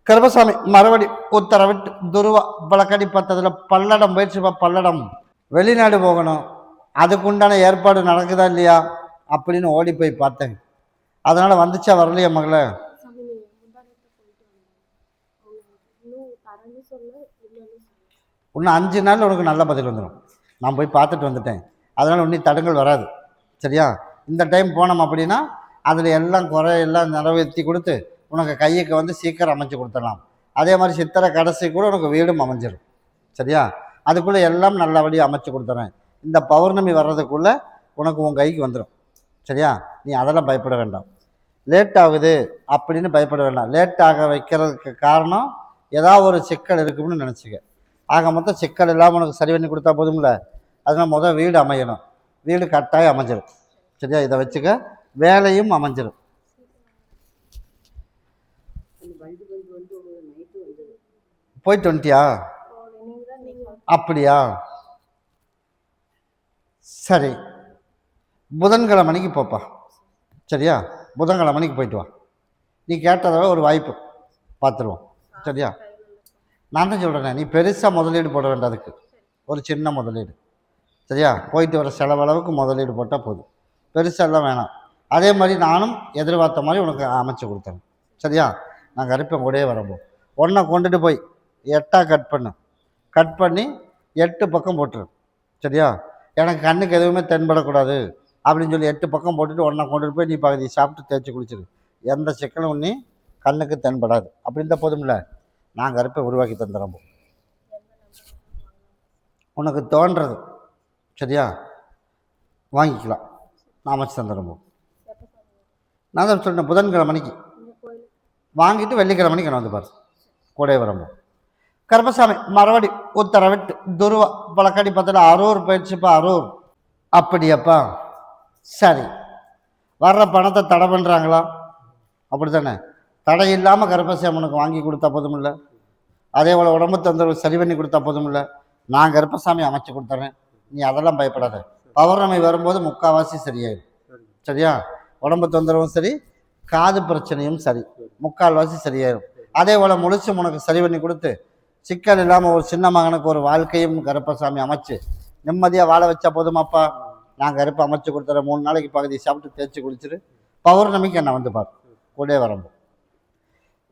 கருப்பசாமி மறுபடி உத்தரவிட்டு துருவா பழக்கடி பார்த்ததுல பல்லடம் போயிடுச்சுப்பா. பல்லடம் வெளிநாடு போகணும், அதுக்குண்டான ஏற்பாடு நடக்குதா இல்லையா அப்படின்னு ஓடி போய் பார்த்தேன். அதனால வந்துச்சா வரலையா மகள? இன்னும் 5 நாள் உனக்கு நல்ல பதில் வந்துடும். நான் போய் பார்த்துட்டு வந்துட்டேன், அதனால இன்னும் தடங்கள் வராது. சரியா? இந்த டைம் போனோம் அப்படின்னா அதில் எல்லாம் குறையெல்லாம் நிறைவேற்றி கொடுத்து உனக்கு கையுக்கு வந்து சீக்கிரம் அமைச்சு கொடுத்துடலாம். அதே மாதிரி சித்திரை கடைசி கூட உனக்கு வீடும் அமைஞ்சிடும். சரியா? அதுக்குள்ளே எல்லாம் நல்லபடியாக அமைச்சு கொடுத்துறேன். இந்த பௌர்ணமி வர்றதுக்குள்ளே உனக்கு உன் கைக்கு வந்துடும். சரியா? நீ அதெல்லாம் பயப்பட வேண்டாம். லேட் ஆகுது அப்படின்னு பயப்பட வேண்டாம். லேட் ஆக வைக்கிறதுக்கு காரணம் ஏதாவது ஒரு சிக்கல் இருக்குன்னு நினச்சிக்க. ஆக மொத்தம் சிக்கல் இல்லாமல் உனக்கு சரி பண்ணி கொடுத்தா போதும்ல. அதனால் முதல் வீடு அமையணும். வீடு கட்டாயம் அமைஞ்சிடும். சரியா? இதை வச்சுக்க. வேலையும் அமைஞ்சிடும். போயிட்டு வந்துட்டியா? அப்படியா? சரி, புதன்கிழமைக்கு போப்பா. சரியா? புதன்கிழமைக்கு போயிட்டு வா. நீ கேட்டதோட ஒரு வாய்ப்பு பார்த்துருவோம். சரியா? நான் தான் சொல்கிறேன், நீ பெருசாக முதலீடு போட வேண்டாம். அதுக்கு ஒரு சின்ன முதலீடு. சரியா? போயிட்டு வர செலவளவுக்கு முதலீடு போட்டால் போதும், பெருசாலாம் வேணாம். அதே மாதிரி நானும் எதிர்பார்த்த மாதிரி உனக்கு அமைச்சு கொடுத்தேன். சரியா? நான் கருப்பேன் கூடயே வரப்போ ஒன்றை கொண்டுட்டு போய் 8ஆக கட் பண்ணி 8 பக்கம் போட்டுரு. சரியா? எனக்கு கண்ணுக்கு எதுவுமே தென்படக்கூடாது அப்படின்னு சொல்லி 8 பக்கம் போட்டுட்டு ஒன்றை கொண்டுட்டு போய் நீ பகுதி சாப்பிட்டு தேய்ச்சி குளிச்சிரு. எந்த சிக்கலும் நீ கண்ணுக்கு தென்படாது. அப்படி இருந்தால் போதும்ல. நான் கருப்பை உருவாக்கி தந்துடுறோம் உனக்கு தோன்றது. சரியா? வாங்கிக்கலாம், நான் அமைச்சு தந்துடுறோம். நான் தான் சொல்லிட்டேன், புதன்கிழமைக்கு வாங்கிட்டு வெள்ளிக்கிழமைக்கு நான் வந்து பாரு. கூடவே வரம்போ. கருப்பசாமி மறுபடி உத்தரவிட்டு துருவா பழக்கடி பார்த்தல அரூர் போயிடுச்சுப்பா. அரூர். அப்படியாப்பா? சரி. வர்ற பணத்தை தடை பண்ணுறாங்களா? அப்படி தானே? தடை இல்லாமல் கருப்பசாமி வாங்கி கொடுத்தா போதும் இல்லை. அதே போல் உடம்பு தொந்தரவு சரி பண்ணி கொடுத்தா போதும் இல்லை. நான் கருப்பசாமி அமைச்சு கொடுத்துறேன், நீ அதெல்லாம் பயப்படாத. பௌர்ணமி வரும்போது முக்கால்வாசி சரியாயிடும். சரியா? உடம்பு தொந்தரவும் சரி, காது பிரச்சனையும் சரி, முக்கால்வாசி சரியாயிடும். அதே போல் முழிச்சு உனக்கு சரி பண்ணி கொடுத்து சிக்கல் இல்லாமல் ஒரு சின்ன மகனுக்கு ஒரு வாழ்க்கையும் கருப்பசாமி அமைச்சு நிம்மதியாக வாழ வச்சா போதுமாப்பா. நான் கருப்பை அமைச்சு கொடுத்துறேன். 3 நாளைக்கு பகுதி சாப்பிட்டு தேய்ச்சி குளிச்சுட்டு பௌர்ணமிக்கு என்னை வந்து பாரு. கூடவே வரம்போ.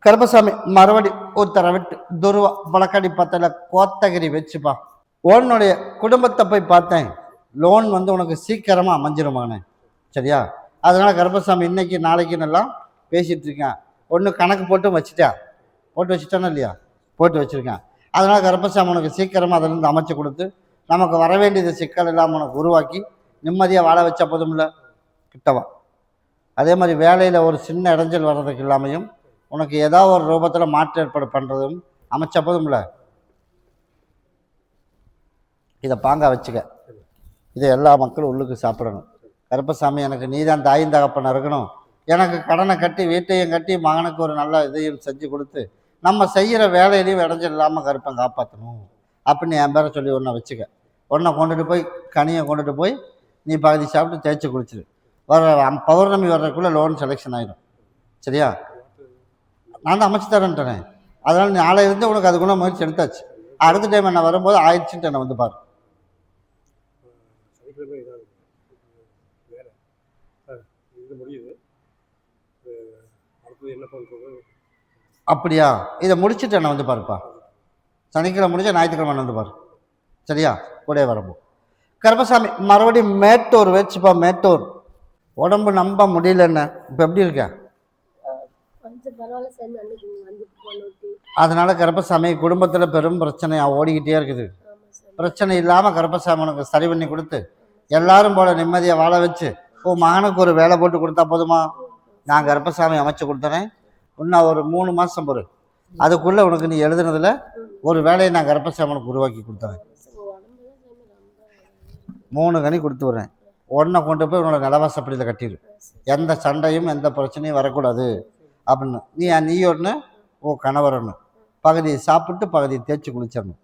கருப்பசாமி மறுபடி உத்தரவிட்டு துருவா பழக்கடி பத்தல கோத்தகிரி வச்சுப்பா. உன்னுடைய குடும்பத்தை போய் பார்த்தேன். லோன் வந்து உனக்கு சீக்கிரமாக அமைஞ்சிருமானே. சரியா? அதனால் கருப்பசாமி இன்னைக்கு நாளைக்குன்னு எல்லாம் பேசிகிட்டு இருக்கேன். ஒன்று கணக்கு போட்டு வச்சுட்டானா இல்லையா? போட்டு வச்சுருக்கேன். அதனால் கருப்பசாமி உனக்கு சீக்கிரமாக அதிலிருந்து அமைச்சு கொடுத்து நமக்கு வர வேண்டியது சிக்கல் இல்லாமல் உனக்கு உருவாக்கி நிம்மதியாக வாழ வச்சா போதும்ல. கிட்டவா. அதே மாதிரி வேலையில் ஒரு சின்ன இடைஞ்சல் வர்றதுக்கு இல்லாமையும் உனக்கு ஏதாவது ஒரு ரூபத்தில் மாற்று ஏற்பாடு பண்ணுறதும் அமைச்சா போதும்ல. இதை பாங்கா வச்சுக்க. இதை எல்லா மக்களும் உள்ளுக்கு சாப்பிடணும். கருப்பசாமி எனக்கு நீதான் தாயும் தகப்பன இருக்கணும். எனக்கு கடனை கட்டி வீட்டையும் கட்டி மகனுக்கு ஒரு நல்ல இதையும் செஞ்சு கொடுத்து நம்ம செய்கிற வேலையிலையும் இடைஞ்சல் இல்லாமல் கருப்பை காப்பாற்றணும் அப்படின்னு என் பேரை சொல்லி ஒன்றை வச்சுக்க. ஒன்றை கொண்டுட்டு போய் கனியை கொண்டுட்டு போய் நீ பகுதி சாப்பிட்டு தேய்ச்சி குளிச்சிரு. பௌர்ணமி வர்றதுக்குள்ளே லோன் செலெக்ஷன் ஆகிடும். சரியா? நான் தான் அமைச்சு தரேன்ட்டேனே. அதனால் நாளையிலேருந்து உனக்கு அதுக்குள்ள முயற்சி எடுத்தாச்சு. அடுத்த டைம் என்ன வரும்போது ஆயிடுச்சுன்ட்டு என்னை வந்து பாரு. அப்படியா? இதை முடிச்சுட்டு என்ன வந்து பாருப்பா. சனிக்கிழமை முடிஞ்சா ஞாயிற்றுக்கிழமை வந்து பாரு. சரியா? கூட வரப்போ. கருப்பசாமி மறுபடியும் மேட்டூர் வச்சுப்பா. மேட்டூர். உடம்பு நம்ப முடியல. என்ன இப்போ எப்படி இருக்க? அதனால கருப்பசாமி குடும்பத்தில் பெரும் பிரச்சனை ஓடிக்கிட்டே இருக்குது. பிரச்சனை இல்லாமல் கருப்பசாமி உனக்கு சரி பண்ணி கொடுத்து எல்லாரும் போல நிம்மதியாக வாழ வச்சு உன் மகனுக்கு ஒரு வேலை போட்டு கொடுத்தா போதுமா. நான் கருப்பசாமி அமைச்சு கொடுத்துறேன். இன்னும் ஒரு 3 மாதம் பொறு. அதுக்குள்ளே உனக்கு நீ எழுதுனதுல ஒரு வேலையை நான் கருப்பசாமி உனக்கு உருவாக்கி கொடுத்துறேன். 3 கனி கொடுத்து விட்றேன். ஒன்றை கொண்டு போய் உன்னோட நிலவாசப்படியில் கட்டிடு. எந்த சண்டையும் எந்த பிரச்சனையும் வரக்கூடாது அப்படின்னு நீ ஒன்று உன் கணவர் ஒன்று பகுதியை சாப்பிட்டு பகுதியை தேய்ச்சி குளிச்சிடணும்.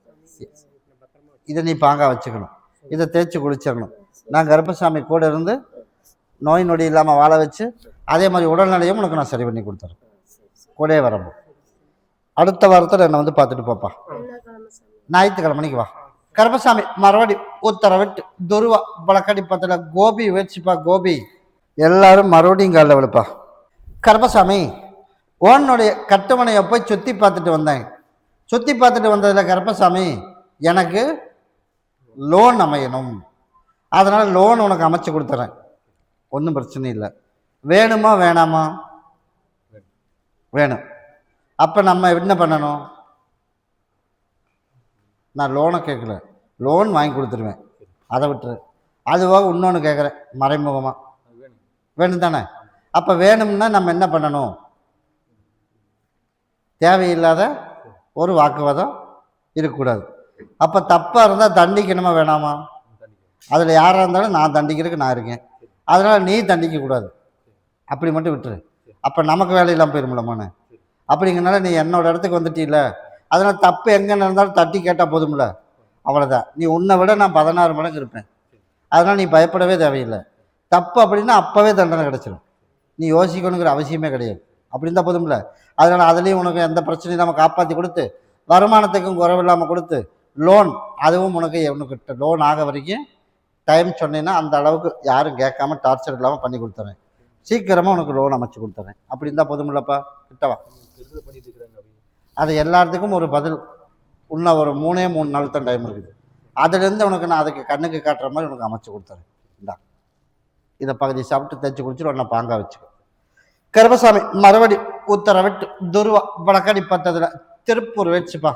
இதை நீ பாங்கா வச்சுக்கணும். இதை தேய்ச்சி குளிச்சிடணும். நான் கருப்பசாமி கூட இருந்து நோய் நொடி இல்லாமல் வாழ வச்சு அதே மாதிரி உடல்நிலையும் உனக்கு நான் சரி பண்ணி கொடுத்துறேன். கூடவே வரணும். அடுத்த வாரத்தில் என்னை வந்து பார்த்துட்டு போப்பா. ஞாயிற்றுக்கிழமைக்கு வா. கருப்பசாமி மறுபடி உத்தரவிட்டு துருவா பழக்கடி பத்தில் கோபி வச்சுப்பா. கோபி எல்லாரும் மறுபடியும் காலில் விழுப்பா. கருப்பசாமி உன்னுடைய கட்டுமனையை போய் சுற்றி பார்த்துட்டு வந்தேன். சுற்றி பார்த்துட்டு வந்ததில் கருப்பசாமி எனக்கு லோன் அமையணும், அதனால் லோன் உனக்கு அமைச்சு கொடுத்துறேன், ஒன்றும் பிரச்சனை இல்லை. வேணுமா வேணாமா? வேணும். அப்போ நம்ம என்ன பண்ணணும்? நான் லோனை கேட்கல, லோன் வாங்கி கொடுத்துருவேன், அதை விட்டுரு. அதுவாக இன்னொன்று கேட்குறேன் மறைமுகமாக, வேணும் தானே? அப்போ வேணும்னா நம்ம என்ன பண்ணணும்? தேவையில்லாத ஒரு வாக்குவாதம் இருக்கக்கூடாது. அப்போ தப்பாக இருந்தால் தண்டிக்கணுமா வேணாமா? அதில் யாராக இருந்தாலும் நான் தண்டிக்கிறதுக்கு நான் இருக்கேன், அதனால் நீ தண்டிக்கக்கூடாது, அப்படி மட்டும் விட்டுரு. அப்போ நமக்கு வேலையெல்லாம் போயிருமில்லம்மாண்ணே. அப்படிங்கிறனால நீ என்னோட இடத்துக்கு வந்துட்டீல்ல, அதனால் தப்பு எங்கே நடந்தாலும் தட்டி கேட்டால் போதும்ல, அவ்வளோதான். நீ உன்னை விட நான் 16 மடங்கு இருப்பேன், அதனால் நீ பயப்படவே தேவையில்லை. தப்பு அப்படின்னா அப்போவே தண்டனை கிடச்சிடும், நீ யோசிக்கணுங்கிற அவசியமே கிடையாது. அப்படி இருந்தால் போதும்ல. அதனால் அதுலேயும் உனக்கு எந்த பிரச்சனையும் நம்ம காப்பாற்றி கொடுத்து, வருமானத்துக்கும் குறைவில்லாமல் கொடுத்து, லோன் அதுவும் உனக்கு லோன் ஆக வரைக்கும் டைம் சொன்னீங்கன்னா அந்த அளவுக்கு யாரும் கேட்காம டார்ச்சர் இல்லாமல் பண்ணி கொடுத்துறேன், சீக்கிரமாக உனக்கு லோன் அமைச்சு கொடுத்துறேன். அப்படி இருந்தால் போதுமில்லப்பா, கிட்டவா. அது எல்லாத்துக்கும் ஒரு பதில் இன்னும் ஒரு 3 நாள் தான் டைம் இருக்குது. அதுலேருந்து உனக்கு நான் அதுக்கு கண்ணுக்கு காட்டுற மாதிரி உனக்கு அமைச்சு கொடுத்துறேன். இந்தா இதை பகுதி சாப்பிட்டு தைச்சி குடிச்சிட்டு உன்னை பாங்கா வச்சுக்க. கருப்பசாமி மறுபடி உத்தரவிட்டு துருவா வடக்கடி பத்ததில் திருப்பூர் வச்சுப்பா.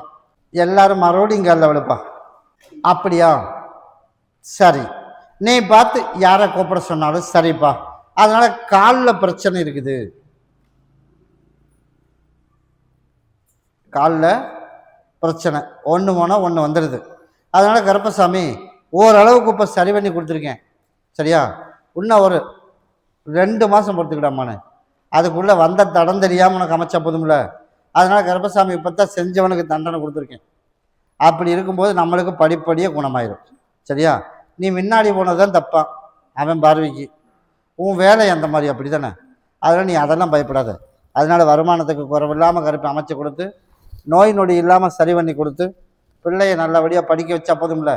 எல்லாரும் மறுபடியும் காலில் விழுப்பா. அப்படியா, சரி, நீ பார்த்து யாரை கூப்பிட சொன்னாலும் சரிப்பா. அதனால காலில் பிரச்சனை இருக்குது, காலில் பிரச்சனை ஒன்று போனால் ஒன்று வந்துடுது. அதனால கருப்பசாமி ஓரளவுக்கு இப்போ சரி பண்ணி கொடுத்துருக்கேன், சரியா? இன்னும் ஒரு 2 மாதம் பொறுத்துக்கிடாமான்னு, அதுக்குள்ளே வந்த தடம் தெரியாமல் உனக்கு அமைச்சா போதும்ல. அதனால் கருப்பசாமி இப்போ தான் செஞ்சவனுக்கு தண்டனை கொடுத்துருக்கேன். அப்படி இருக்கும்போது நம்மளுக்கு படிப்படியாக குணமாயிடும், சரியா? நீ முன்னாடி போனதுதான் தப்பான் அவன் பார்வைக்கு, உன் வேலை அந்த மாதிரி அப்படி தானே. அதனால் நீ அதெல்லாம் பயப்படாத. அதனால் வருமானத்துக்கு குறைவில்லாமல் கருப்பை அமைச்சு கொடுத்து, நோய் நொடி இல்லாமல் சரி பண்ணி கொடுத்து, பிள்ளையை நல்லபடியாக படிக்க வச்சா போதும்ல.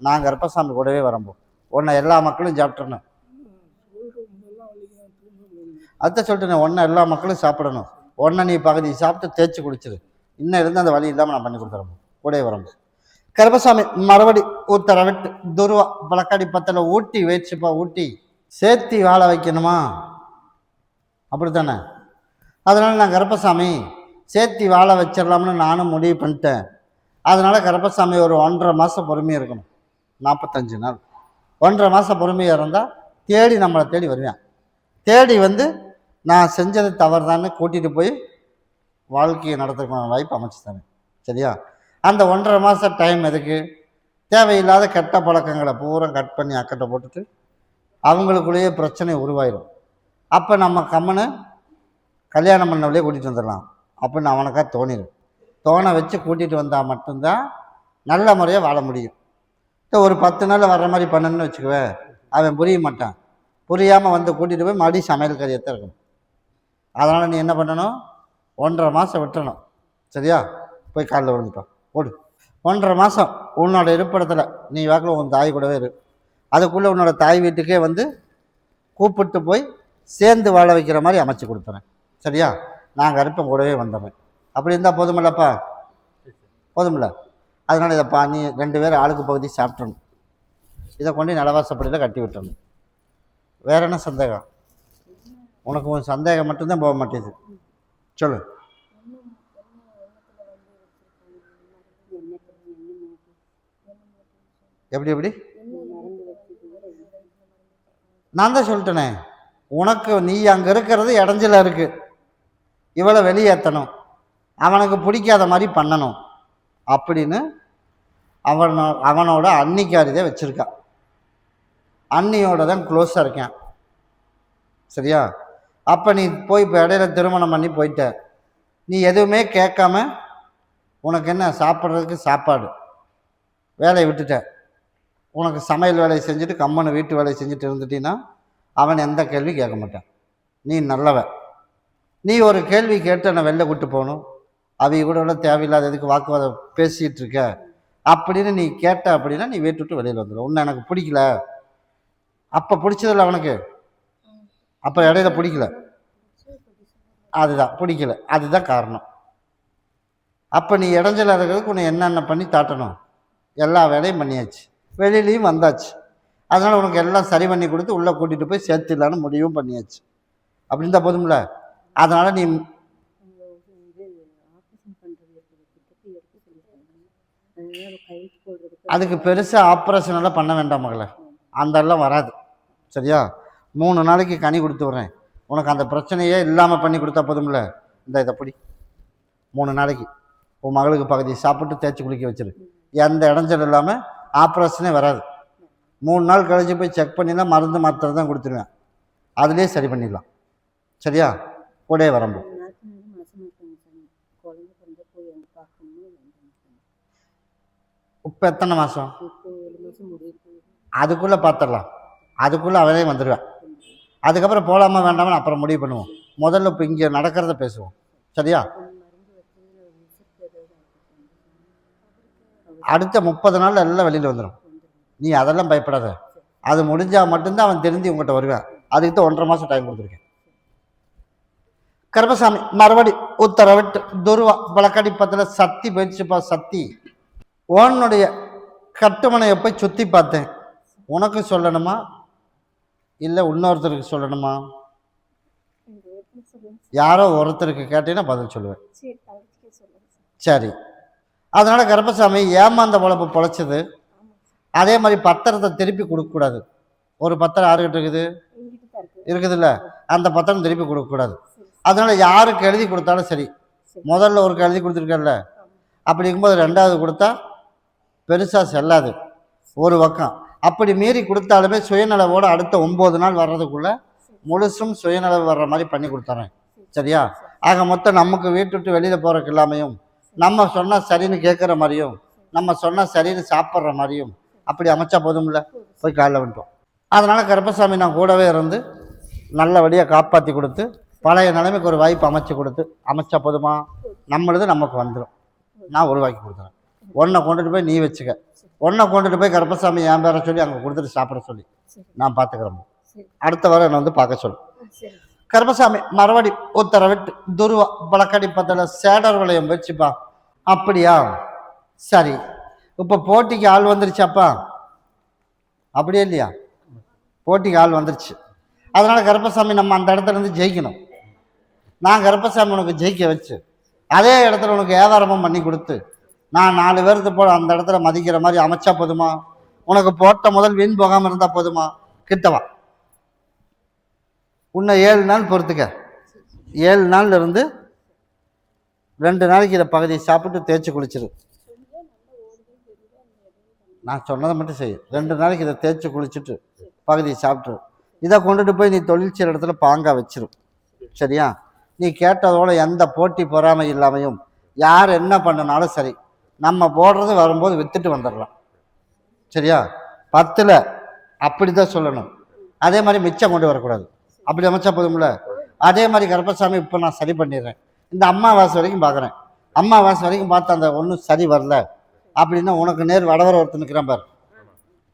நான் கருப்பசாமி கூடவே வரம்போ, உன்னை எல்லா மக்களும் சாப்பிட்றணும். அதுதான் சொல்லிட்டேன், ஒன்றை எல்லா மக்களும் சாப்பிடணும். ஒன்றை நீ பகுதி சாப்பிட்டு தேய்ச்சி குடிச்சிரு. இன்னும் இருந்து அந்த வழி இல்லாமல் நான் பண்ணி கொடுத்துறேன், கூடவே வரம்போ. கருப்பசாமி மறுபடி உத்தரவிட்டு துருவா பழக்கடி பத்தில் ஊட்டி வச்சுப்பா. ஊட்டி சேர்த்தி வாழ வைக்கணுமா, அப்படித்தானே? அதனால் நான் கருப்பசாமி சேர்த்தி வாழ வச்சிடலாம்னு நானும் முடிவு பண்ணிட்டேன். அதனால் கருப்பசாமி ஒரு 1.5 மாதம் பொறுமையாக இருக்கணும், 45 நாள். 1.5 மாதம் பொறுமையாக இருந்தால் தேடி நம்மளை தேடி வருவேன். தேடி வந்து நான் செஞ்சது தவறு தானே கூட்டிகிட்டு போய் வாழ்க்கையை நடத்துக்கான வாய்ப்பு அமைச்சு தரேன், சரியா? அந்த 1.5 மாதம் டைம் எதுக்கு? தேவையில்லாத கெட்ட பழக்கங்களை பூரா கட் பண்ணி அக்கட்டை போட்டுட்டு அவங்களுக்குள்ளேயே பிரச்சனை உருவாயிடும். அப்போ நம்ம கம்மனு கல்யாணம் பண்ணவளையே கூட்டிகிட்டு வந்துடலாம் அப்படின்னு அவனுக்காக தோணிடும். தோணை வச்சு கூட்டிகிட்டு வந்தால் மட்டும்தான் நல்ல முறையாக வாழ முடியும். ஒரு 10 நாள் வர்ற மாதிரி பண்ணணுன்னு வச்சுக்குவேன், அவன் புரிய மாட்டான். புரியாமல் வந்து கூட்டிகிட்டு போய் மறுபடியும் சமையல் கறியத்தான் இருக்கணும். அதனால் நீ என்ன பண்ணணும்? 1.5 மாதம் விட்டுறணும், சரியா? போய் காலில் விழுந்துட்டோம், ஓடு. 1.5 மாதம் உன்னோட இருப்பிடத்தில் நீ வாக்கில் உன் தாய் கூடவே இரு. அதுக்குள்ளே உன்னோட தாய் வீட்டுக்கே வந்து கூப்பிட்டு போய் சேர்ந்து வாழ வைக்கிற மாதிரி அமைச்சு கொடுத்துறேன், சரியா? நான் கருப்பன் கூடவே வந்துடுறேன். அப்படி இருந்தால் போதுமில்லப்பா, போதுமில்ல? அதனால் இதைப்பா நீ 2 பேர் ஆளுக்கு பகுதி சாப்பிட்றணும். இதை கொண்டு நிலவாசப்படியில் கட்டி விட்டுறணும். வேற என்ன சந்தேகம் உனக்கு? உன் சந்தேகம் மட்டும்தான் போக மாட்டேது, சொல்லு. எப்படி நான் தான் சொல்லிட்டேனே உனக்கு, நீ அங்கே இருக்கிறது இடைஞ்சல இருக்கு, இவளை வெளியேற்றணும், அவனுக்கு பிடிக்காத மாதிரி பண்ணணும் அப்படின்னு அவனோட அன்னிக்காரிதை வச்சுருக்கான். அன்னியோட தான் க்ளோஸாக இருக்கேன், சரியா? அப்போ நீ போய் இப்போ இடையில திருமணம் பண்ணி போயிட்ட, நீ எதுவுமே கேட்காம உனக்கு என்ன சாப்பிட்றதுக்கு சாப்பாடு வேலையை விட்டுட்ட, உனக்கு சமையல் வேலையை செஞ்சுட்டு கம்மனு வீட்டு வேலையை செஞ்சுட்டு இருந்துட்டீன்னா அவன் எந்த கேள்வி கேட்க மாட்டான். நீ நல்லவ. நீ ஒரு கேள்வி கேட்டு என்னை வெளில கூட்டு போகணும் அவங்க கூட தேவையில்லாத எதுக்கு வாக்குவாதம் பேசிகிட்டு இருக்க அப்படின்னு நீ கேட்ட அப்படின்னா நீ வீட்டு விட்டு வெளியில் வந்துடும். உன்னை எனக்கு பிடிக்கல, அப்போ பிடிச்சதில்ல அவனுக்கு, அப்போ இடையில பிடிக்கல, அதுதான் பிடிக்கல, அதுதான் காரணம். அப்போ நீ இடைஞ்சல இருக்கிறதுக்கு உன்னை என்னென்ன பண்ணி தாட்டணும், எல்லா வேலையும் பண்ணியாச்சு, வெளியிலையும் வந்தாச்சு. அதனால் உனக்கு எல்லாம் சரி பண்ணி கொடுத்து உள்ளே கூட்டிகிட்டு போய் சேர்த்துடலான்னு முடிவும் பண்ணியாச்சு. அப்படி இருந்தால் போதும்ல. அதனால் நீ அதுக்கு பெருசாக ஆப்ரேஷன் எல்லாம் பண்ண வேண்டாம் மகளே, அந்த எல்லாம் வராது. சரியா? 3 நாளைக்கு கனி கொடுத்து விட்றேன், உனக்கு அந்த பிரச்சனையே இல்லாமல் பண்ணி கொடுத்தா போதும்ல. இந்த இதை பிடி, 3 நாளைக்கு உன் மகளுக்கு பகுதி சாப்பிட்டு தேய்ச்சி குளிக்க வச்சிரு. எந்த இடைஞ்சல் இல்லாமல் ஆப்ரேஷனே வராது. 3 நாள் கழிச்சு போய் செக் பண்ணினா மருந்து மாத்திரை தான் கொடுத்துருவேன், அதுலேயே சரி பண்ணிடலாம். சரியா? கூடயே வரம்பு. இப்போ எத்தனை மாதம்? அதுக்குள்ளே பார்த்துடலாம், அதுக்குள்ளே அவனே வந்துடுவேன். அதுக்கப்புறம் போகலாமா வேண்டாமா அப்புறம் முடிவு பண்ணுவோம். முதல்ல இப்போ இங்கே நடக்கிறத பேசுவோம். சரியா? அடுத்த 30 நாளில் எல்லாம் வெளியில் வந்துடும். நீ அதெல்லாம் பயப்படாத. அது முடிஞ்சால் மட்டும்தான் அவன் தெரிஞ்சு உங்கள்கிட்ட வருவேன். அதுக்கு தான் 1.5 மாதம் டைம் கொடுத்துருக்கேன். கருப்பசாமி மறுபடி உத்தரவிட்டு துருவா வழக்கடிப்பத்தில் சக்தி போயிடுச்சுப்பா. சக்தி, உன்னுடைய கட்டுமனையை போய் சுற்றி பார்த்தேன். உனக்கு சொல்லணுமா இல்லை இன்னொருத்தருக்கு சொல்லணுமா? யாரோ ஒருத்தருக்கு கேட்டீங்கன்னா பதில் சொல்லுவேன். சரி. அதனால் கருப்பசாமி ஏமாந்த பொழப்பு பொழைச்சது. அதே மாதிரி பத்திரத்தை திருப்பி கொடுக்கக்கூடாது. ஒரு பத்திரம் யாருக்கிட்ட இருக்குதுல்ல, அந்த பத்திரம் திருப்பி கொடுக்கக்கூடாது. அதனால் யாருக்கு எழுதி கொடுத்தாலும் சரி, முதல்ல ஒருக்கு எழுதி கொடுத்துருக்கல, அப்படி இருக்கும்போது 2வது கொடுத்தா பெருசாக செல்லாது ஒரு பக்கம். அப்படி மீறி கொடுத்தாலுமே சுயநலவோடு அடுத்த 9 நாள் வர்றதுக்குள்ளே முழுசும் சுயநலவு வர்ற மாதிரி பண்ணி கொடுத்துறேன். சரியா? ஆக மொத்தம் நமக்கு வீட்டு விட்டு வெளியில் போகிறக்கு இல்லாமையும், நம்ம சொன்னால் சரின்னு கேட்குற மாதிரியும், நம்ம சொன்னால் சரின்னு சாப்பிட்ற மாதிரியும் அப்படி அமைச்சா போதும்ல. போய் காலைல வந்துட்டோம். அதனால் கருப்பசாமி நான் கூடவே இருந்து நல்லபடியாக காப்பாற்றி கொடுத்து பழைய நிலைமைக்கு ஒரு வாய்ப்பு அமைச்சா போதுமா? நம்மளது நமக்கு வந்துடும். நான் உருவாக்கி கொடுத்துறேன். ஒன்றை கொண்டுட்டு போய் நீ வச்சுக்க, ஒன்றை கொண்டுட்டு போய் கருப்பசாமி என் பேரை சொல்லி அங்கே கொடுத்துட்டு சாப்பிட சொல்லி நான் பார்த்துக்கிறேன். அடுத்த வாரம் என்னை வந்து பார்க்க சொல்லு. கருப்பசாமி மறுபடி உத்தரவிட்டு துருவா வழக்கடிப்பத்தில் சேடர் வளையம் வச்சுப்பா. அப்படியா? சரி. இப்போ போட்டிக்கு ஆள் வந்துருச்சாப்பா? அப்படியே இல்லையா? போட்டிக்கு ஆள் வந்துருச்சு. அதனால் கருப்பசாமி நம்ம அந்த இடத்துல இருந்து ஜெயிக்கணும். நான் கருப்பசாமி உனக்கு ஜெயிக்க வச்சு அதே இடத்துல உனக்கு வியாபாரமும் பண்ணி கொடுத்து நான் 4 பேருக்கு போல அந்த இடத்துல மதிக்கிற மாதிரி அமைச்சா போதுமா? உனக்கு போட்ட முதல் வீண் போகாமல் இருந்தால் போதுமா? கிட்டவா, உன்னை 7 நாள் பொறுத்துக்க. 7 நாள்ல இருந்து 2 நாளைக்கு இதை பகுதியை சாப்பிட்டு தேய்ச்சி குளிச்சிரு. நான் சொன்னதை மட்டும் செய்யும். 2 நாளைக்கு இதை தேய்ச்சி குளிச்சுட்டு பகுதியை சாப்பிட்ரு. இதை கொண்டுட்டு போய் நீ தொழில் செய்கிற இடத்துல பாங்கா வச்சிரும். சரியா? நீ கேட்டதோட எந்த போட்டி பொறாமை இல்லாமையும் யார் என்ன பண்ணினாலும் சரி, நம்ம போடுறது வரும்போது விற்றுட்டு வந்துடலாம். சரியா? 10ல் அப்படி தான் சொல்லணும். அதே மாதிரி மிச்சம் கொண்டு வரக்கூடாது. அப்படி அமைச்சா போதும்ல. அதே மாதிரி கருப்பசாமி இப்போ நான் சரி பண்ணிடுறேன். இந்த அம்மாவாசை வரைக்கும் பார்க்குறேன். அம்மாவாசை வரைக்கும் பார்த்து அந்த ஒன்றும் சரி வரல அப்படின்னா உனக்கு நேர் வடவர ஒருத்தர் நிற்கிறான் பார்,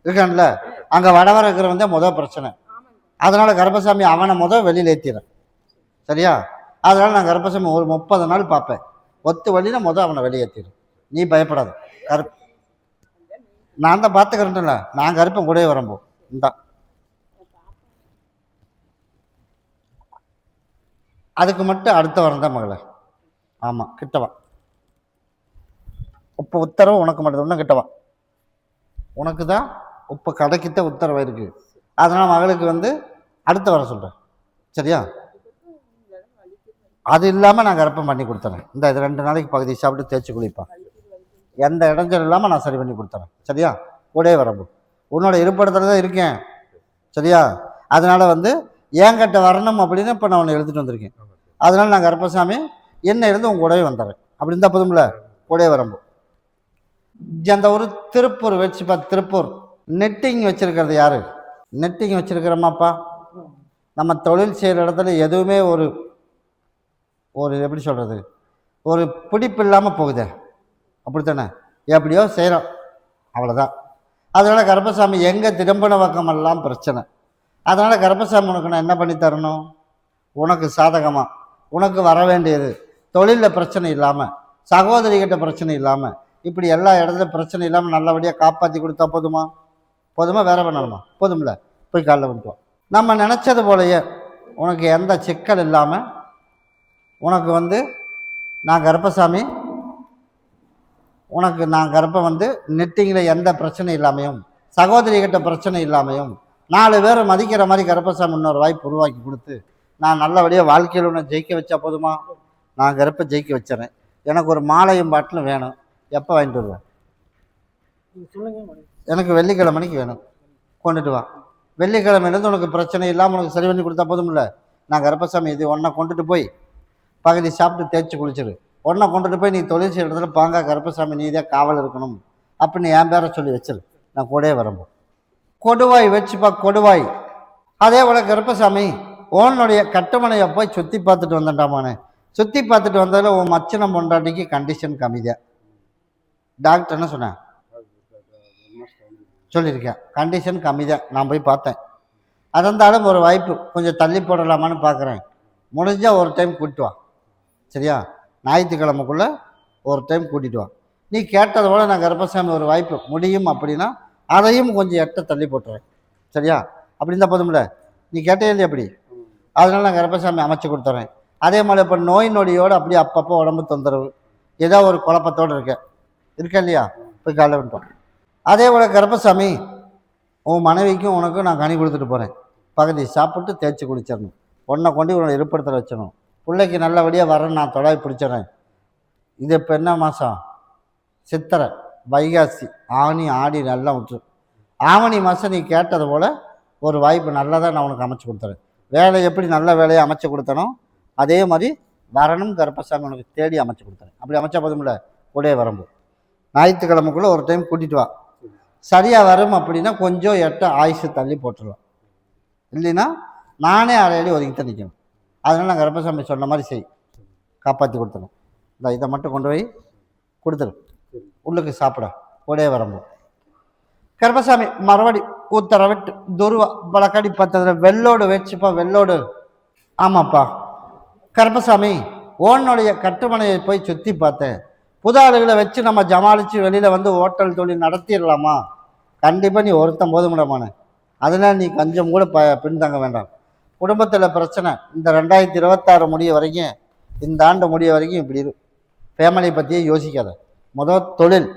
இருக்கான்ல, அங்கே வடவர இருக்கிறவன் தான் முதல் பிரச்சனை. அதனால் கருப்பசாமி அவனை வெளியில் ஏற்றிடுறேன். சரியா? அதனால் நான் கருப்பசாமி ஒரு 30 நாள் பார்ப்பேன். ஒத்து வழினா அவனை வெளியேற்றிடும். நீ பயப்படாது. நான் தான் பார்த்துக்கிறேன்ல, நான் கருப்பன் கூடவே வரம்போ. இந்தா அதுக்கு மட்டும் அடுத்த வாரம் தான் மகளே. ஆமாம், கிட்டவா. இப்போ உத்தரவு உனக்கு மட்டும்தான் கிட்டவா. உனக்கு தான் இப்போ கடைக்கிட்ட உத்தரவு இருக்குது. அதனால் மகளுக்கு வந்து அடுத்த வாரம் சொல்கிறேன். சரியா? அது இல்லாமல் நான் கருப்பம் பண்ணி கொடுத்துறேன். இந்த இது 2 நாளைக்கு பகுதி சாப்பிட்டு தேய்ச்சி குளிப்பான். எந்த இடைஞ்சல் இல்லாமல் நான் சரி பண்ணி கொடுத்துறேன். சரியா? கூடவே வரம்பு. உன்னோட இருப்பிடத்தில் தான் இருக்கேன். சரியா? அதனால் வந்து ஏங்கிட்ட வரணும் அப்படின்னு இப்போ நான் உன்னை எழுதிட்டு வந்திருக்கேன். அதனால் நான் கருப்பசாமி என்ன இருந்து உங்க கூடவே வந்துடுறேன். அப்படி இருந்தால் போதும்ல. கூடவே வரம்பு. அந்த ஒரு திருப்பூர் வச்சுப்பா. திருப்பூர் நெட்டிங் வச்சுருக்கிறது யார்? நெட்டிங் வச்சுருக்கிறோமாப்பா. நம்ம தொழில் செய்கிற இடத்துல எதுவுமே ஒரு எப்படி சொல்கிறது, ஒரு பிடிப்பு இல்லாமல் போகுதே, அப்படித்தானே? எப்படியோ செய்கிறோம், அவ்வளோதான். அதனால் கருப்பசாமி எங்கே திரும்பின பக்கமெல்லாம் பிரச்சனை. அதனால் கருப்பசாமி உனக்கு நான் என்ன பண்ணி தரணும்? உனக்கு சாதகமாக உனக்கு வர வேண்டியது, தொழிலில் பிரச்சனை இல்லாமல், சகோதரிகிட்ட பிரச்சனை இல்லாமல், இப்படி எல்லா இடத்துலையும் பிரச்சனை இல்லாமல் நல்லபடியாக காப்பாற்றி கொடுத்தா போதுமா? போதுமா? வேற பண்ணணுமா? போதும்ல. போய் காலைல வந்துட்டோம். நம்ம நினச்சது போலயே உனக்கு எந்த சிக்கல் இல்லாமல் உனக்கு நான் கருப்பசாமி உனக்கு நான் கருப்பை நெட்டிங்கில் எந்த பிரச்சனை இல்லாமையும், சகோதரிகிட்ட பிரச்சனை இல்லாமையும், 4 பேரை மதிக்கிற மாதிரி கருப்பசாமி இன்னொரு வாய்ப்பு உருவாக்கி கொடுத்து நான் நல்லபடியாக வாழ்க்கையில் உன்னை ஜெயிக்க வச்சா போதுமா? நான் கருப்பை ஜெயிக்க வச்சுறேன். எனக்கு ஒரு மாலையும் பாட்டிலும் வேணும். எப்போ வாங்கிட்டு வருவேன்? எனக்கு வெள்ளிக்கிழமைக்கு வேணும். கொண்டுட்டு வா. வெள்ளிக்கிழமையிலேருந்து உனக்கு பிரச்சனை இல்லாமல் உனக்கு சரி பண்ணி கொடுத்தா போதும்ல. நான் கருப்பசாமி இது ஒன்றை கொண்டுட்டு போய் பகுதி சாப்பிட்டு தேய்ச்சி குளிச்சிரு. ஒன்றை கொண்டுட்டு போய் நீ தொழில் செய்கிற இடத்துல பாங்கா கருப்பசாமி நீ தான் காவல் இருக்கணும் அப்படின்னு என் பேரை சொல்லி வச்சிரு. நான் கூடயே வரம்போ. கொடுவாய் வச்சுப்பா, கொடுவாய். அதே போல கருப்பசாமி உன்னுடைய கட்டுமனையை போய் சுற்றி பார்த்துட்டு வந்தேன்டாமானே. சுற்றி பார்த்துட்டு வந்ததில் உன் மச்சனம் பொண்டாட்டிக்கு கண்டிஷன் கம்மிதான். டாக்டர் என்ன சொன்னேன் சொல்லியிருக்கேன், கண்டிஷன் கம்மி தான். நான் போய் பார்த்தேன். அதந்தாலும் ஒரு வாய்ப்பு கொஞ்சம் தள்ளி போடலாமான்னு பார்க்குறேன். முடிஞ்சால் ஒரு டைம் கூட்டிட்டு வா, சரியா? ஞாயிற்றுக்கிழமைக்குள்ளே ஒரு டைம் கூட்டிகிட்டு வா. நீ கேட்டதை போல நான் கருப்பசாமி ஒரு வாய்ப்பு முடியும் அப்படின்னா அதையும் கொஞ்சம் எட்ட தள்ளி போட்டுறேன், சரியா? அப்படி இருந்தால் போதும்ல. நீ கேட்டே இல்லையா அப்படி? அதனால நான் கருப்பசாமி அமைச்சு கொடுத்துட்றேன். அதே மாதிரி இப்போ நோய் நொடியோடு அப்படியே அப்பப்போ உடம்பு தொந்தரவு, ஏதோ ஒரு குழப்பத்தோடு இருக்கா இல்லையா? போய் காலைல விட்டோம். அதே போல் கருப்பசாமி உன் மனைவிக்கும் உனக்கும் நான் கனி கொடுத்துட்டு போகிறேன். பகுதி சாப்பிட்டு தேய்ச்சி குளிச்சிடணும். ஒன்றை கொண்டு உன்னை இருப்பிடத்தில் வச்சிடணும். பிள்ளைக்கு நல்லபடியாக வரேன்னு நான் தொடாய் பிடிச்சிடறேன். இது இப்போ என்ன மாதம்? சித்திரை, வைகாசி, ஆனி, ஆடி நல்லா விட்டுரு. ஆவணி மாதம் நீ கேட்டது போல் ஒரு வாய்ப்பு நல்லதாக நான் உனக்கு அமைச்சு கொடுத்துறேன். வேலை எப்படி நல்ல வேலையை அமைச்சு கொடுத்தனோ அதே மாதிரி வரணும் கருப்பசாமி உனக்கு தேடி அமைச்சு கொடுத்துறேன். அப்படி அமைச்சா போதும்ல. கூடயே வரம்போ. ஞாயிற்றுக்கிழமைக்குள்ளே ஒரு டைம் கூட்டிகிட்டு வா. சரியாக வரும் அப்படின்னா கொஞ்சம் எட்ட ஆயுசு தள்ளி போட்டுடலாம். இல்லைன்னா நானே அரையடி ஒதுக்கிட்டு நிற்கணும். அதனால் நான் கருப்பசாமி சொன்ன மாதிரி செய், காப்பாற்றி கொடுத்துரும். இந்த இதை மட்டும் கொண்டு போய் கொடுத்துரு, உள்ளுக்கு சாப்பிட. கூடயே வரம்போ. கருப்பசாமி மறுபடி உத்தரவிட்டு துருவா பழக்கடி பார்த்ததில் வெள்ளோடு வச்சுப்பா. வெள்ளோடு. ஆமாப்பா கருப்பசாமி ஓனுடைய கட்டுமனையை போய் சுற்றி பார்த்தேன். புது ஆளுகளை வச்சு நம்ம ஜமாளித்து வெளியில் ஹோட்டல் தொழில் நடத்திடலாமா? கண்டிப்பாக நீ ஒருத்தன் போதுமிடமான. அதனால் நீ கொஞ்சம் கூட பின்தங்க வேண்டாம். குடும்பத்தில் பிரச்சனை இந்த 2026 முடிய வரைக்கும், இந்த ஆண்டு முடிய வரைக்கும் இப்படி இரு. ஃபேமிலியை பற்றியே யோசிக்காத. முதல் தொழில்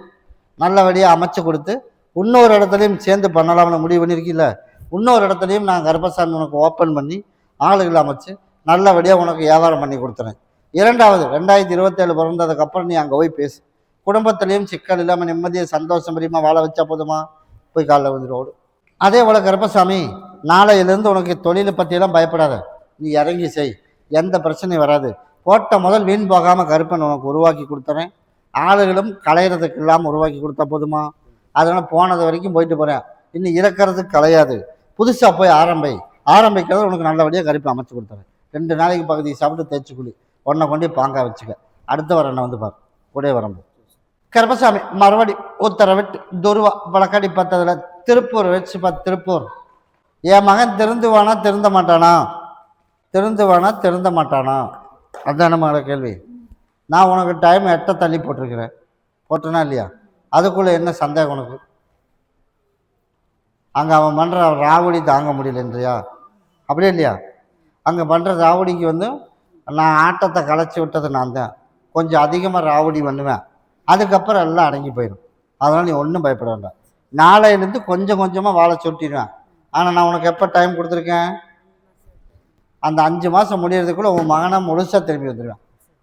நல்லபடியாக அமைச்சு கொடுத்து இன்னொரு இடத்துலையும் சேர்ந்து பண்ணலாம்னு முடிவு பண்ணியிருக்கீல்ல. இன்னொரு இடத்துலையும் நான் கருப்பசாமி உனக்கு ஓப்பன் பண்ணி ஆளுகளை அமைச்சு நல்லபடியாக உனக்கு வியாபாரம் பண்ணி கொடுத்துறேன். 2வது 2027 பிறந்ததுக்கப்புறம் நீ அங்கே போய் பேசு. குடும்பத்துலேயும் சிக்கல் இல்லாமல் நிம்மதியாக சந்தோஷம் பிரியமாக வாழ வச்சா போதுமா? போய் காலைல வந்துடும். அதே போல் கருப்பசாமி நாளையிலேருந்து உனக்கு தொழிலை பற்றியெல்லாம் பயப்படாத. நீ இறங்கி செய், எந்த பிரச்சனையும் வராது. போட்ட முதல் வீண் போகாமல் கருப்பன் உனக்கு உருவாக்கி கொடுத்துறேன். ஆளுகளும் களையிறதுக்கு இல்லாமல் உருவாக்கி கொடுத்தா போதுமா? அதனால் போனது வரைக்கும் போயிட்டு போகிறேன். இன்னும் இறக்கிறதுக்கு களையாது. புதுசாக போய் ஆரம்பிக்கிறது உனக்கு நல்லபடியாக கருப்பை அமைச்சு கொடுத்துறேன். 2 நாளைக்கு பகுதி சாப்பிட்டு தேய்ச்சி குளி. ஒன்றை கொண்டு பாங்கா வச்சுக்க. அடுத்த வர என்ன பாரு. கூடயே வரம்பு. கருப்பசாமி மறுபடி உத்தரவிட்டு துருவா வழக்கடி பார்த்ததில் திருப்பூர் வச்சுப்பா. திருப்பூர். என் மகன் திருந்துவானா திருந்த மாட்டானா? திருந்த மாட்டானா? அதுதான் நம்மளோட கேள்வி. நான் உனக்கு டைம் 8 தள்ளி போட்டிருக்கிறேன். போட்டனா இல்லையா? அதுக்குள்ளே என்ன சந்தேகம் உனக்கு? அங்கே அவன் பண்ணுற ராவடி தாங்க முடியலன்றியா? அப்படியே இல்லையா? அங்கே பண்ணுற ராவடிக்கு நான் ஆட்டத்தை களைச்சி விட்டது நான் தான். கொஞ்சம் அதிகமாக ராவடி பண்ணுவேன். அதுக்கப்புறம் எல்லாம் அடங்கி போயிடும். அதனால் நீ ஒன்றும் பயப்பட வேண்டாம். நாளையிலேருந்து கொஞ்சம் கொஞ்சமாக வாழை சுட்டிடுவேன். ஆனால் நான் உனக்கு எப்போ டைம் கொடுத்துருக்கேன்? அந்த 5 மாதம் முடியறதுக்குள்ளே உன் மகனை முழுசாக திரும்பி வந்துடுவேன்.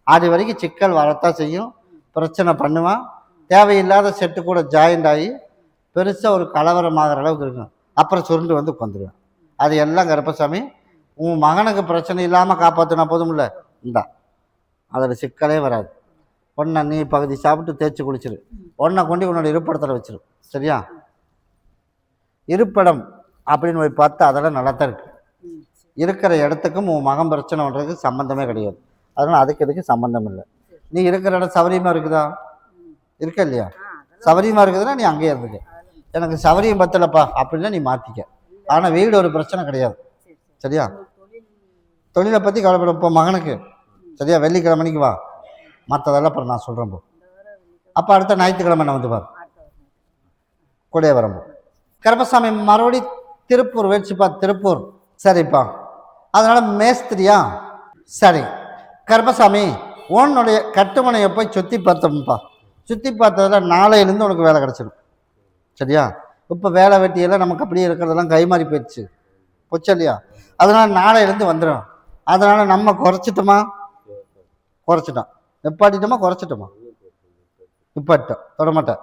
அது வரைக்கும் சிக்கல் வரத்தான் செய்யும், பிரச்சனை பண்ணுவேன். தேவையில்லாத செட்டு கூட ஜாயிண்ட் ஆகி பெருசாக ஒரு கலவரமாகிற அளவுக்கு இருக்கும். அப்புறம் சுருண்டு உட்காந்துருவேன். அது எல்லாம் கருப்பசாமி உன் மகனுக்கு பிரச்சனை இல்லாமல் காப்பாற்றினா போதும்ல. இந்தா அதில் சிக்கலே வராது. ஒன்றை நீ பகுதி சாப்பிட்டு தேய்ச்சி குளிச்சிரு. ஒன்றை கொண்டு உன்னோட இருப்பிடத்தில் வச்சிரு, சரியா? இருப்பிடம் அப்படின்னு போய் பார்த்தா அதெல்லாம் நல்லா தான் இருக்குது. இருக்கிற இடத்துக்கும் உன் மகன் பிரச்சனை பண்ணுறதுக்கு சம்மந்தமே கிடையாது. அதனால் அதுக்கு சம்மந்தம் இல்லை. நீ இருக்கிற இடம் சௌகரியமாக இருக்குதா? இருக்க இல்லையா? சௌகரியமாக இருக்குதுன்னா நீ அங்கேயே இருந்துக்க. எனக்கு சௌகரியம் பத்தலைப்பா அப்படின்னா நீ மாற்றிக்க. ஆனால் வீடு ஒரு பிரச்சனை கிடையாது. சரியா? தொழிலை பற்றி கவலைப்பட. இப்போ மகனுக்கு சரியா வெள்ளிக்கிழமைக்கு வா, மற்றதெல்லாம் அப்புறம் நான் சொல்கிறேன் போ. அப்போ அடுத்த ஞாயிற்றுக்கிழமை நான் வந்து பாரு, கூடயே வரம்போ. கருப்பசாமி மறுபடி திருப்பூர் வச்சுப்பா. திருப்பூர் சரிப்பா. அதனால் மேஸ்திரியா? சரி. கருப்பசாமி உன்னுடைய கட்டுமனையை போய் சுற்றி பார்த்தோம்ப்பா. சுற்றி பார்த்ததில் நாளையிலேருந்து உனக்கு வேலை கிடச்சிடும். சரியா? இப்போ வேலை வெட்டியெல்லாம் நமக்கு அப்படியே இருக்கிறதெல்லாம் கை மாறி போயிடுச்சு, போச்சு இல்லையா? அதனால் நாளையிலேருந்து வந்துடும். அதனால் நம்ம குறைச்சிட்டோமா? குறைச்சிட்டோம். நிப்பாட்டிட்டோமா? குறைச்சிட்டோமா? நிப்பாட்டோம். தொடமாட்டேன்.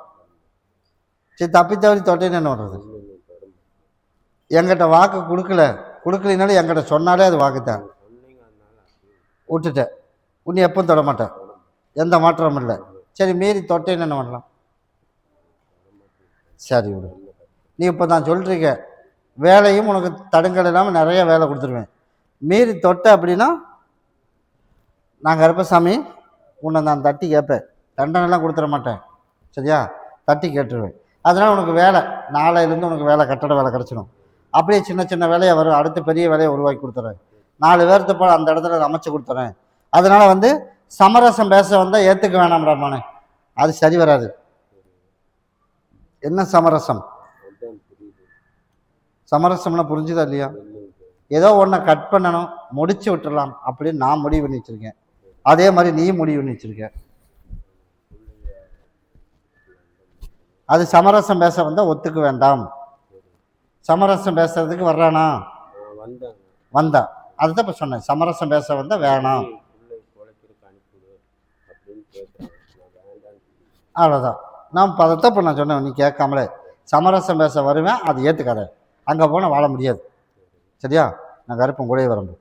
சரி, தப்பி தவறி தொட்டேன்னு என்ன பண்ணுறது? என்கிட்ட வாக்கு கொடுக்கலினாலும் என்கிட்ட சொன்னாலே அது வாக்குத்தான். விட்டுட்டேன். உன்னை எப்பவும் தொடமாட்டேன், எந்த மாற்றமும் இல்லை. சரி, மீறி தொட்டேன்னு என்ன பண்ணலாம்? சரி விடு. நீ இப்போ நான் சொல்கிறீங்க வேலையும் உனக்கு தடுங்கல் இல்லாமல் நிறைய வேலை கொடுத்துருவேன். மீறி தொட்ட அப்படின்னா நான் கருப்பசாமி உன்னை நான் தட்டி கேட்பேன், தண்டனைலாம் கொடுத்துட மாட்டேன். சரியா? தட்டி கேட்டுருவேன். அதனால் உனக்கு வேலை நாளையிலேருந்து உனக்கு வேலை, கட்டட வேலை கிடச்சிடும். அப்படியே சின்ன சின்ன வேலையை வரும். அடுத்து பெரிய வேலையை உருவாக்கி கொடுத்துறேன். 4 பேர்த்து போல் அந்த இடத்துல அமைச்சு கொடுத்துறேன். அதனால் வந்து சமரசம் பேச வந்தால் ஏற்றுக்க வேணாம்டாமானே, அது சரி வராது. என்ன சமரசம்? சமரசம்னா புரிஞ்சுதா இல்லையா? ஏதோ ஒன்றை கட் பண்ணணும், முடிச்சு விட்டுடலாம் அப்படின்னு நான் முடிவு பண்ணி வச்சுருக்கேன். அதே மாதிரி நீ முடிவு பண்ணி வச்சுருக்க. அது சமரசம் பேச வந்தால் ஒத்துக்க வேண்டாம். சமரசம் பேசுறதுக்கு வர்றானா? வந்தா. அதுதான் இப்போ சொன்னேன், சமரசம் பேச வந்தால் வேணாம், அவ்வளோதான். நான் பதத்தை இப்போ நான் சொன்னேன், நீ கேட்காமலே சமரசம் பேச வருவேன், அது ஏற்றுக்காத. அங்கே போனால் வாழ முடியாது. சரியா? நான் கருப்பம் கூடயே வரம்பு.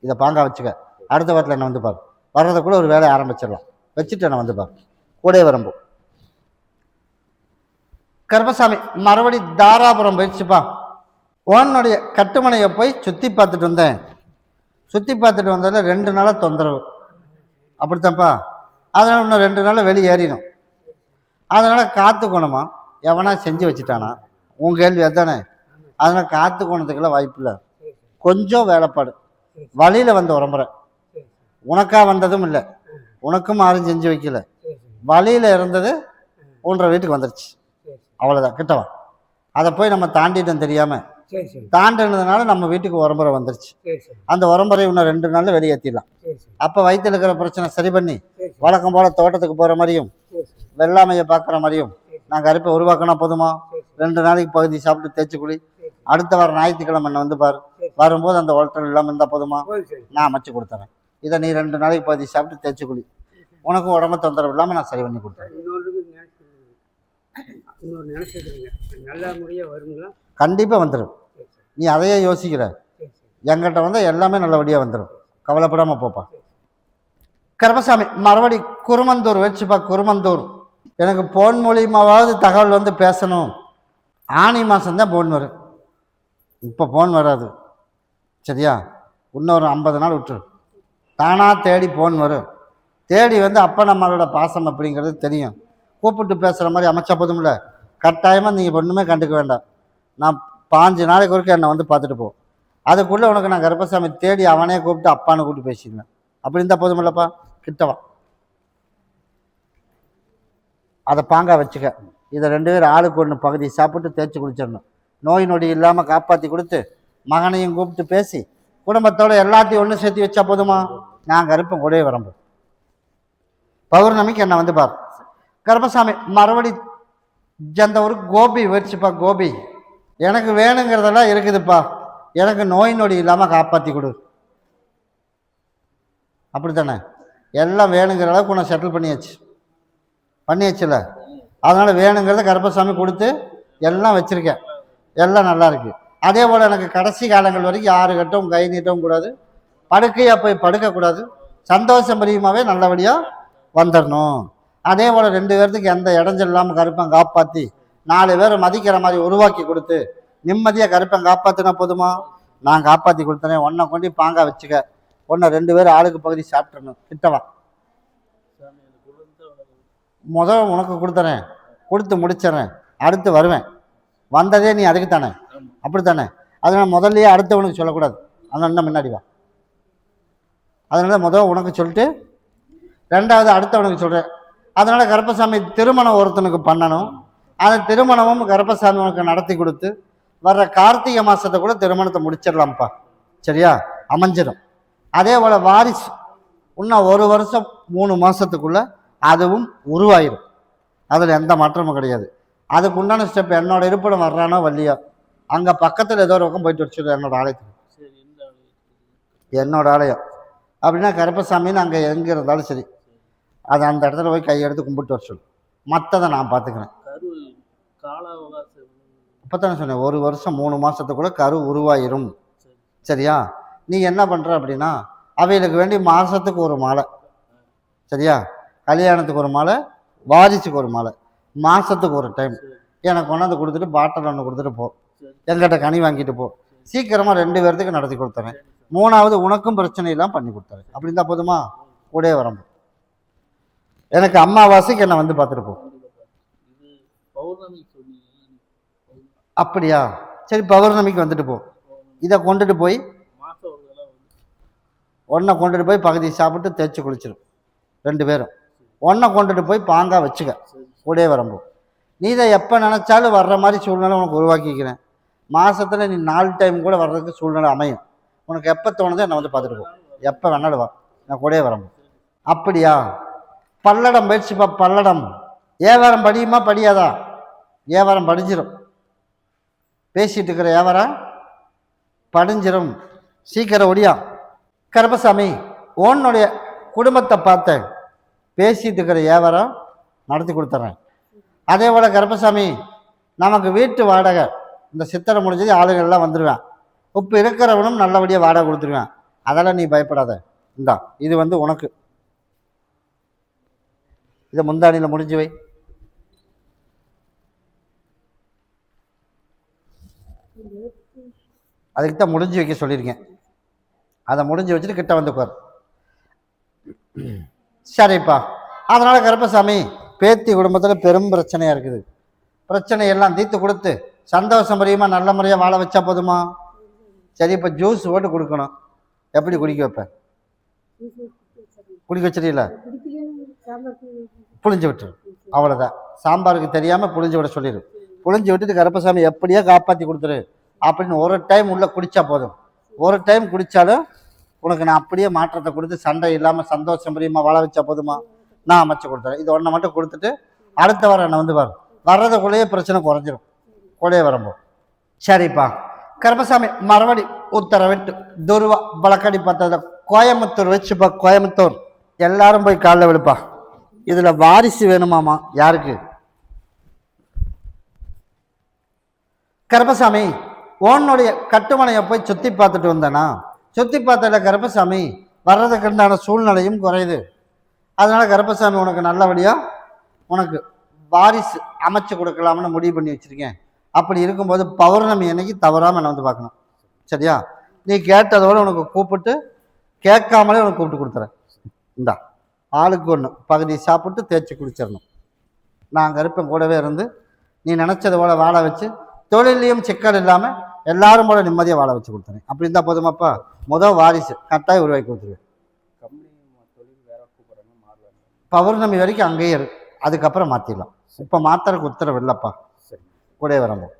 இதை பாங்கா வச்சுக்க. அடுத்த வாரத்தில் என்ன வந்து பாரு. வர்றதை கூட ஒரு வேலையை ஆரம்பிச்சிடலாம். வச்சுட்டு என்ன வந்து பாரு, கூடயே வரம்பு. கருப்பசாமி மறுபடி தாராபுரம் போயிடுச்சுப்பா. உன்னுடைய கட்டுமனையை போய் சுற்றி பார்த்துட்டு வந்தேன். சுற்றி பார்த்துட்டு வந்ததில் 2 நாளாக தொந்தரவு. அப்படித்தான்ப்பா. அதனால் இன்னும் 2 நாளில் வெளியேறிடும். அதனால் காத்துக்கணுமா? எவனா செஞ்சு வச்சுட்டானா? உன் கேள்வி அதுதானே. அதனால் காத்துக்கோணத்துக்கெல்லாம் வாய்ப்பு இல்லை. கொஞ்சம் வேலைப்பாடு. வழியில் வந்த உரம்புற உனக்கா வந்ததும் இல்லை, உனக்கும் யாரும் செஞ்சு வைக்கல. வழியில் இருந்தது 1.5 வீட்டுக்கு வந்துருச்சு, அவ்வளோதான். கிட்டவா அதை போய் நம்ம தாண்டிட்டோம் தெரியாமல். தாண்டினதுனால நம்ம வீட்டுக்கு உரம்புரை வந்துருச்சு. அந்த உரம்புரை இன்னும் 2 நாளில் வெளியேற்றிடலாம். அப்போ வயிற்றில் இருக்கிற பிரச்சனை சரி பண்ணி வழக்கம் போல் தோட்டத்துக்கு போகிற மாதிரியும் வெள்ளாமையை பார்க்குற மாதிரியும் நான் கருப்பை உருவாக்கினா போதுமா? 2 நாளைக்கு பகுதி சாப்பிட்டு தேய்ச்சி குழி. அடுத்த வாரம் ஞாயிற்றுக்கிழமை என்ன வந்து பாரு. வரும்போது அந்த ஹோட்டல் இல்லாமல் இருந்தால் போதுமா? நான் அமைச்சு கொடுத்துறேன். இதை நீ 2 நாளைக்கு பகுதி சாப்பிட்டு தேய்ச்சி குழி. உனக்கும் உடம்பு தொந்தரவு இல்லாமல் நான் சரி பண்ணி கொடுத்தேன். கண்டிப்பாக வந்துடும். நீ அதையே யோசிக்கிற. என்கிட்ட வந்து எல்லாமே நல்லபடியாக வந்துடும், கவலைப்படாமல் போப்பா. கருப்பசாமி மறுபடி குருமந்தூர் வச்சுப்பா. குருமந்தூர் எனக்கு போன் மூலியமாவது தகவல் வந்து பேசணும். ஆனி மாதம்தான் போன் வரும், இப்போ போன் வராது. சரியா? இன்னொரு 50 நாள் விட்டுரு. தானாக தேடி போன் வரும். தேடி வந்து அப்போ நம்மளோட பாசம் அப்படிங்கிறது தெரியும். கூப்பிட்டு பேசுகிற மாதிரி அமைச்சா போதும்ல. கட்டாயமாக நீங்கள் ஒன்றுமே கண்டுக்க வேண்டாம். நான் 5 நாளைக்கு வரைக்கும் என்னை வந்து பார்த்துட்டு போ. அதுக்குள்ளே உனக்கு நான் கருப்பசாமி தேடி அவனே கூப்பிட்டு அப்பான்னு கூப்பிட்டு பேசிடுவேன். அப்படி இருந்தால் போதுமில்லப்பா. கிட்டவா, அதை பாங்கா வச்சுக்க. இதை 2 பேர் ஆளுக்கு 1 பகுதி சாப்பிட்டு தேய்ச்சி குளிச்சிடணும். நோய் நொடி இல்லாமல் காப்பாற்றி கொடுத்து மகனையும் கூப்பிட்டு பேசி குடும்பத்தோடு எல்லாத்தையும் ஒன்று சேர்த்து வச்சா போதுமா? நான் கருப்பம் கூடவே வரம்பு. பௌர்ணமிக்கு என்னை வந்து பார். கருப்பசாமி மறுபடி அந்த ஒரு கோபி வச்சுப்பா. கோபி எனக்கு வேணுங்கிறதெல்லாம் இருக்குதுப்பா. எனக்கு நோய் நொடி இல்லாமல் காப்பாற்றி கொடு. அப்படித்தானே? எல்லாம் வேணுங்கிற அளவுக்கு உன்னை செட்டில் பண்ணியாச்சுல. அதனால் வேணுங்கிறத கருப்பசாமி கொடுத்து எல்லாம் வச்சுருக்கேன். எல்லாம் நல்லா இருக்குது. அதே போல் எனக்கு கடைசி காலங்கள் வரைக்கும் யாரு கட்டவும் கை நீட்டவும் கூடாது, படுக்கையாக போய் படுக்கக்கூடாது. சந்தோஷம் பிரியமாகவே நல்லபடியாக வந்துடணும். அதே போல் 2 பேர்த்துக்கு எந்த இடைஞ்சல் இல்லாமல் கருப்பன் காப்பாற்றி 4 பேரை மதிக்கிற மாதிரி உருவாக்கி கொடுத்து நிம்மதியாக கருப்பன் காப்பாற்றினா போதுமா? நான் காப்பாற்றி கொடுத்தனே. ஒன்றை கொண்டு பாங்கா வச்சுக்க. 2 பேர் ஆளுக்கு பகுதி சாப்பிட்றணும். கிட்டவா, முதல் உனக்கு கொடுத்துறேன், கொடுத்து முடிச்சிடறேன், அடுத்து வருவேன். வந்ததே நீ அதுக்கு தானே, அப்படி தானே? அதனால் முதல்லையே அடுத்தவனுக்கு சொல்லக்கூடாது. அதனால என்ன முன்னாடி வா. அதனால முதல் உனக்கு சொல்லிட்டு ரெண்டாவது அடுத்தவனுக்கு சொல்கிறேன். அதனால் கருப்பசாமி திருமணம் ஒருத்தனுக்கு பண்ணணும். அந்த திருமணமும் கருப்பசாமி உனக்கு நடத்தி கொடுத்து வர்ற கார்த்திகை மாதத்தை கூட திருமணத்தை முடிச்சிடலாம்ப்பா. சரியா? அமைஞ்சிடும். அதே போல் வாரிசு இன்னும் 1 வருஷம் 3 மாதத்துக்குள்ளே அதுவும் உருவாயிடும். அதில் எந்த மாற்றமும் கிடையாது. அதுக்கு உண்டான ஸ்டெப் என்னோட இருப்பிடம் வர்றானோ வள்ளியா, அங்கே பக்கத்தில் ஏதோ ஒரு பக்கம் போயிட்டு வச்சுருது என்னோட ஆலயத்துக்கு. என்னோட ஆலயம் அப்படின்னா கருப்பசாமின்னு அங்கே எங்கே இருந்தாலும் சரி, அது அந்த இடத்துல போய் கையெடுத்து கும்பிட்டு வர சொல்லு. மற்றதை நான் பார்த்துக்கிறேன். இப்போ தானே சொன்னேன், 1 வருஷம் 3 மாதத்துக்குள்ளே கரு உருவாயிரும். சரியா? நீ என்ன பண்ணுற அப்படின்னா அவைகளுக்கு வேண்டி மாதத்துக்கு ஒரு மாலை. சரியா? கல்யாணத்துக்கு ஒரு மாலை, வாரிசுக்கு ஒரு மாலை, மாதத்துக்கு ஒரு டைம் எனக்கு கொண்டாந்து கொடுத்துட்டு பாட்டில் ஒன்று கொடுத்துட்டு போ. எங்கிட்ட கனி வாங்கிட்டு போ. சீக்கிரமாக 2 பேர்த்துக்கு நடத்தி கொடுத்துறேன். 3வது உனக்கும் பிரச்சனை இல்லாமல் பண்ணி கொடுத்துறேன். அப்படி இருந்தால் போதுமா? கூடவே வரம்பு. எனக்கு அம்மாவாசைக்கு என்னை வந்து பார்த்துட்டு போ. அப்படியா? சரி, பௌர்ணமிக்கு வந்துட்டு போ. இதை கொண்டுட்டு போய் ஒன்றை கொண்டுட்டு போய் பகுதி சாப்பிட்டு தேய்ச்சி குளிச்சிடும் 2 பேரும். ஒன்றை கொண்டுட்டு போய் பாங்கா வச்சுக்க. கூடவே வரம்போ. நீ இதை எப்போ நினச்சாலும் வர்ற மாதிரி சூழ்நிலை உனக்கு உருவாக்கிக்கிறேன். மாதத்தில் நீ 4 டைம் கூட வர்றதுக்கு சூழ்நிலை அமையும். உனக்கு எப்போ தோணுதோ என்னை வந்து பார்த்துட்டு போ. எப்போ வேணாலும் வா, நான் கூடவே வரம்போ. அப்படியா? பல்லடம் போயிடுச்சுப்பா. பல்லடம் ஏவாரம் படியுமா படியாதா? ஏவாரம் படிஞ்சிடும். பேசிட்டு இருக்கிற ஏவாரம் படிஞ்சிடும். சீக்கிரம் ஒடியா. கருப்பசாமி உன்னுடைய குடும்பத்தை பார்த்தேன், பேசிட்டு இருக்கிற வியாபாரம் நடத்தி கொடுத்துட்றேன். அதே போல் கருப்பசாமி நமக்கு வீட்டு வாடகை இந்த சித்திரை முடிஞ்சது ஆளுகள்லாம் வந்துடுவேன். இப்போ இருக்கிறவனும் நல்லபடியாக வாடகை கொடுத்துருவேன். அதெல்லாம் நீ பயப்படாத. இந்தா இது வந்து உனக்கு. இதை முந்தானியில் முடிஞ்சு வை. அதுக்கு தான் முடிஞ்சு வைக்க சொல்லியிருக்கேன். அதை முடிஞ்சு வச்சுட்டு கிட்ட வந்து உட்கார். சரிப்பா. அதனால் கருப்பசாமி பேத்தி குடும்பத்தில் பெரும் பிரச்சனையாக இருக்குது. பிரச்சனையெல்லாம் தீர்த்து கொடுத்து சந்தோஷம் முறையமாக நல்ல முறையாக வாழ வச்சா போதுமா? சரி, இப்போ ஜூஸ் போட்டு கொடுக்கணும். எப்படி குடிக்க வைப்பேன்? குடிக்க வச்சிடல, புளிஞ்சு விட்டுரு. அவ்வளோதான். சாம்பாருக்கு தெரியாமல் புளிஞ்சு விட சொல்லிடு. புளிஞ்சு விட்டுட்டு கருப்பசாமி எப்படியோ காப்பாற்றி கொடுத்துரு அப்படின்னு ஒரு டைம் உள்ளே குடித்தா போதும். ஒரு டைம் குடித்தாலும் உனக்கு நான் அப்படியே மாற்றத்தை கொடுத்து சண்டை இல்லாமல் சந்தோஷம் பிரியமாக வாழ வச்சா போதுமா? நான் அமைச்சு கொடுத்துறேன். இது ஒன்றை மட்டும் கொடுத்துட்டு அடுத்த வாரம் என்னை வந்து வர்றதுக்குள்ளேயே பிரச்சனை குறைஞ்சிடும். கூடயே வரம்போ. சரிப்பா. கருப்பசாமி மறுபடி உத்தரவிட்டு துருவா பழக்கடி பார்த்தத கோயம்புத்தூர் வச்சுப்பா. கோயம்புத்தூர் எல்லாரும் போய் காலைல விழுப்பா. இதில் வாரிசு வேணுமாமா? யாருக்கு? கருப்பசாமி உன்னுடைய கட்டுமனையை போய் சுற்றி பார்த்துட்டு வந்தேனா? சுற்றி பார்த்தல கருப்பசாமி வர்றதுக்கு உண்டான சூழ்நிலையும் குறையுது. அதனால் கருப்பசாமி உனக்கு நல்லபடியாக உனக்கு வாரிசு அமைச்சு கொடுக்கலாம்னு முடிவு பண்ணி வச்சுருக்கேன். அப்படி இருக்கும்போது பௌர்ணமி அன்னைக்கு தவறாமல் என்னை வந்து பார்க்கணும். சரியா? நீ கேட்டதோடு உனக்கு கூப்பிட்டு கேட்காமலே உனக்கு கூப்பிட்டு கொடுத்துறேன். இந்தா ஆளுக்கு ஒன்று பகுதி சாப்பிட்டு தேய்ச்சி குடிச்சிடணும். நான் கருப்பன் கூடவே இருந்து நீ நினச்சது போல வாழ வச்சு தொழிலையும் சிக்கல் இல்லாமல் எல்லாரும் போல நிம்மதியாக வாழ வச்சு கொடுத்துறேன். அப்படி இருந்தால் போதுமாப்பா? முதல் வாரிசு கட்டாயம் உருவாக்கி கொடுத்துருவேன். பௌர்ணமி வரைக்கும் அங்கேயே இருக்கு. அதுக்கப்புறம் மாற்றிடலாம். இப்போ மாத்திரக்கு உத்தரவு இல்லைப்பா. கூட வரணும்.